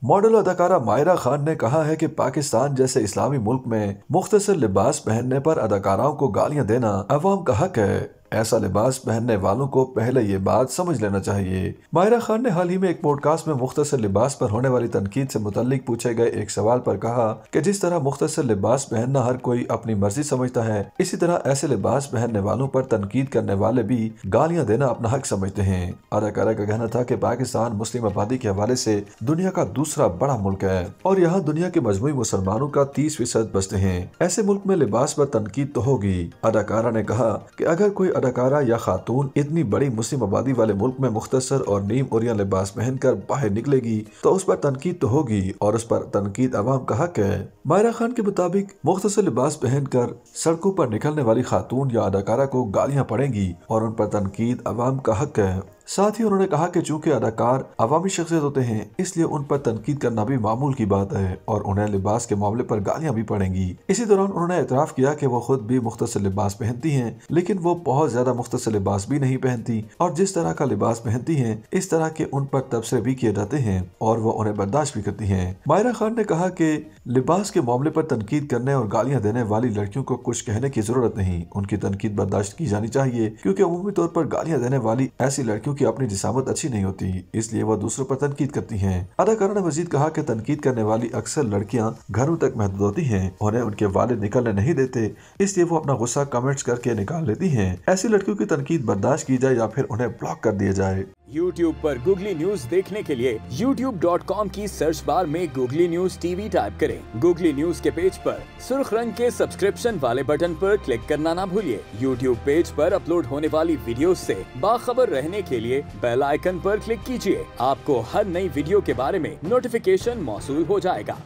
Model अदाकारा मायरा खान ने कहा है कि पाकिस्तान जैसे इस्लामी मुल्क में मुख्तसर लिबास पहनने पर अदाकाराओं को गालियां देना अवाम का हक है। ऐसा लिबास पहनने वालों को पहले ये बात समझ लेना चाहिए। मायरा खान ने हाल ही में एक पॉडकास्ट में मुख्तसर लिबास पर होने वाली तनकीद से मुतल्लिक पूछे गए एक सवाल पर कहा कि जिस तरह मुख्तसर लिबास पहनना हर कोई अपनी मर्जी समझता है, इसी तरह ऐसे लिबास पहनने वालों पर तनकीद करने वाले भी गालियां देना अपना हक समझते हैं। अदाकारा का कहना था कि पाकिस्तान मुस्लिम आबादी के हवाले से दुनिया का दूसरा बड़ा मुल्क है और यहाँ दुनिया के मजमूई मुसलमानों का 30% बसते हैं। ऐसे मुल्क में लिबास पर तनकीद तो होगी। अदाकारा ने कहा कि अगर कोई अदाकारा या खातून इतनी बड़ी मुस्लिम आबादी वाले मुल्क में मुख्तसर और नीम ओरिया लिबास पहनकर बाहर निकलेगी तो उस पर तनकीद तो होगी और उस पर तनकीद अवाम का हक है। मायरा खान के मुताबिक मुख्तसर लिबास पहनकर सड़कों पर निकलने वाली खातून या अदाकारा को गालियां पड़ेंगी और उन पर तनकीद अवाम का हक है। साथ ही उन्होंने कहा कि चूंकि अदाकार अवामी शख्सियत होते हैं, इसलिए उन पर तनकीद करना भी मामूल की बात है और उन्हें लिबास के मामले पर गालियां भी पड़ेंगी। इसी दौरान उन्होंने एतराफ किया कि वो खुद भी मुख्तसर लिबास पहनती हैं, लेकिन वो बहुत ज्यादा मुख्तसर लिबास भी नहीं पहनती और जिस तरह का लिबास पहनती हैं, इस तरह के उन पर तबसरे भी किए जाते हैं और वो उन्हें बर्दाश्त भी करती हैं। मायरा खान ने कहा कि लिबास के मामले पर तनकीद करने और गालियां देने वाली लड़कियों को कुछ कहने की जरूरत नहीं, उनकी तनकीद बर्दाश्त की जानी चाहिए, क्योंकि अमूमी तौर पर गालियां देने वाली ऐसी लड़कियों की अपनी जिसामत अच्छी नहीं होती, इसलिए वह दूसरों पर तनकीद करती हैं। अदाकारा ने मजीद कहा कि तनकीद करने वाली अक्सर लड़कियां घरों तक महदूद होती हैं, उन्हें उनके वालिद निकलने नहीं देते, इसलिए वो अपना गुस्सा कमेंट्स करके निकाल लेती हैं। ऐसी लड़कियों की तनकीद बर्दाश्त की जाए या फिर उन्हें ब्लॉक कर दिया जाए। YouTube पर गूगली न्यूज देखने के लिए youtube.com की सर्च बार में गूगली न्यूज टीवी टाइप करें। गूगली न्यूज के पेज पर सुर्ख रंग के सब्सक्रिप्शन वाले बटन पर क्लिक करना ना भूलिए। YouTube पेज पर अपलोड होने वाली वीडियोस से बाखबर रहने के लिए बेल आइकन पर क्लिक कीजिए। आपको हर नई वीडियो के बारे में नोटिफिकेशन मौसूल हो जाएगा।